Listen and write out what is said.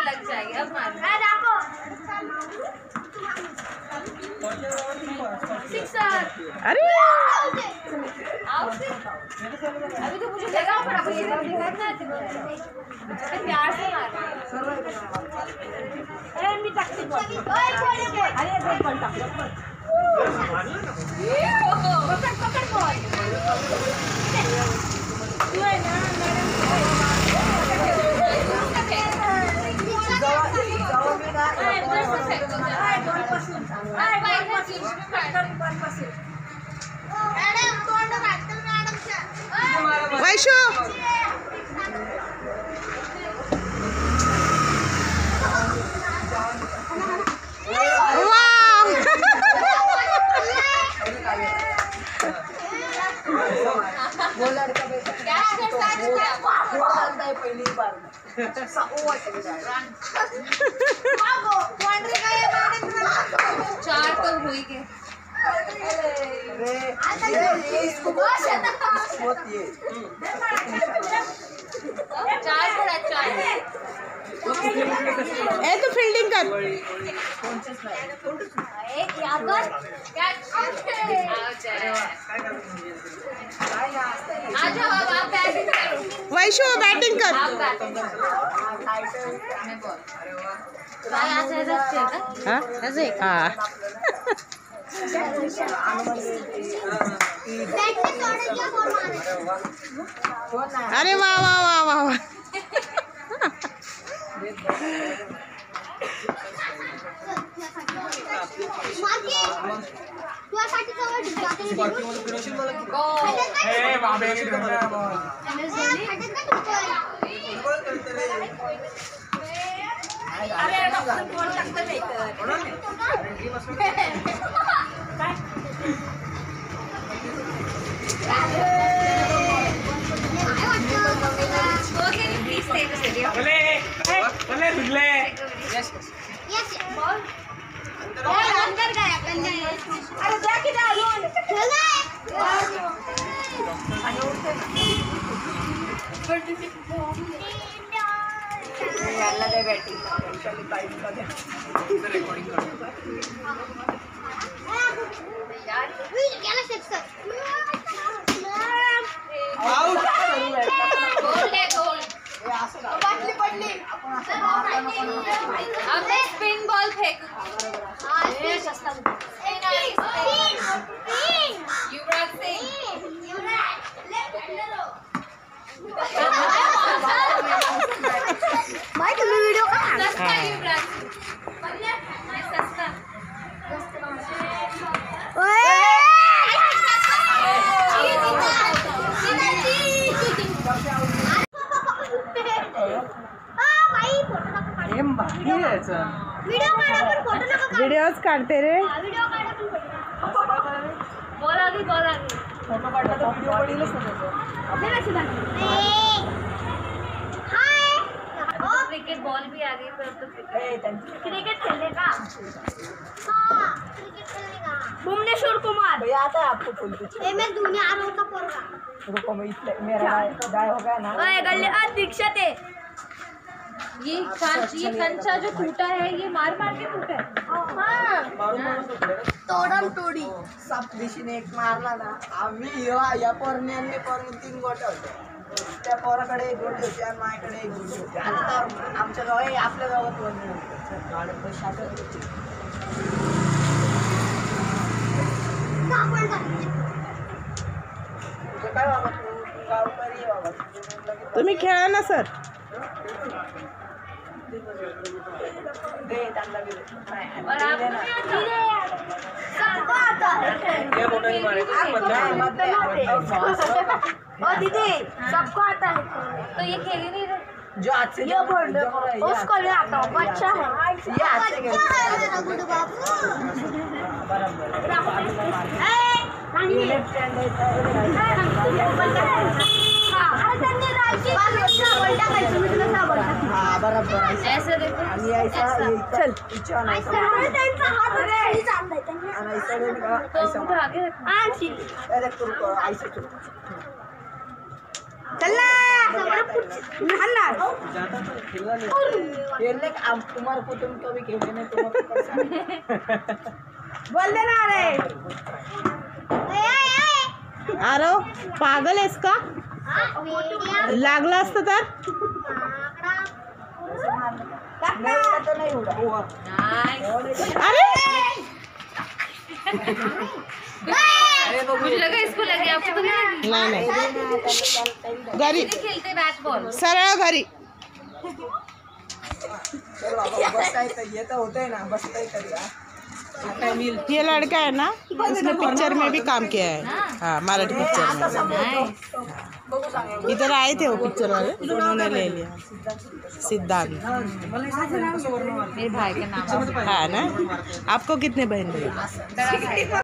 लग जाएगी अब मार। अरे अभी तो मुझे लगा पड़ा प्यार से मार। मी टाकते बॉल। अरे बॉल टाक। पकड बॉल। तू आहे ना वैशू पहिली बार चार तो हुई के चार पड़ा चार। ए तू फील्डिंग कर। एक यादव कैच आ जाओ अब आप बैटिंग करो। वैशू बैटिंग कर। आप बैटिंग मैं बॉल। काय आज ऐसा चलता? हाँ ऐसे हाँ। अरे वाह वाह वाह वाह वाह। अंदर गया अरे जाके डालो याला दे बैटिंग रेकॉर्डिंग कर यार गेला सिक्सर आउट गोल है गोल बाटली पडली अब मैं स्पिन बॉल फेंक हां ये सस्ता युवराज सिंह भाई तुम्हें वीडियो का सस्ता युवराज सस्ता व्हिडिओज काढते रे। बॉल आ गई फोटो काढला तर व्हिडिओ पडेलच ना क्रिकेट बॉल भी आ गई पर तो क्रिकेट खेलने का हाँ क्रिकेट खेलने का भुवनेश्वर कुमार भैया आता है आपको फुल पिच मैं दुनिया आरों का पोरगा रुको मैं इसलिए मेरा गाय हो गया ना ओए गल्ले दीक्षित है ये कंचा जो टूटा है ये मार मार के टूटा है हाँ तोड़म तोड़ी साप दिशेने एक मारला ना आम्ही या पोरण्यांनी 3 गोटे होते त्या पोराकडे 1 गोटी होती आणि माझ्याकडे 1 गोटी होती आता आमच्या गावात आपल्या गावात 1 गोटी काय बाबा तू गावकरी बाबा तुम्ही खेळा ना सर। दे त्यांना दे और आप सबको आता है ये बोटल मारे ओ दीदी सबको आता है तो ये खेल ही नहीं रहे जो आज से ये बोल दो उसको नहीं आता बच्चा है ये आज से मेरा गुड्डू बाबू बराबर लेफ्ट हैंड हाँ बराबर ऐसे देखो आणि ऐसा चल इच्छा नाही ऐसा त्यांचा हात खाली चाललाय आणि ऐसा देने का ऐसा तो आगे आणखी ऐसा तू ऐसा तू चल ना खेलने का आप तुम्हारे को तुम कभी खेले नहीं तुम बोल दे ना अरे अरे पागल आहेस का लागलं असतं तर तो नहीं उड़ा अरे मुझे लगा इसको लगे, आपको तो नहीं लगी। नाही नाही घरी ये खेलते बैट बॉल। सरळ घरी चल बाबा बसता है तो ये तो होता है ना बसता ही करिए ये लड़का है ना इसने पिक्चर में भी काम किया है हाँ मराठी पिक्चर में इधर आए थे वो पिक्चर वाले उन्होंने ले लिया सिद्धांत मेरे भाई का नाम है। हाँ ना आपको कितने बहन भाई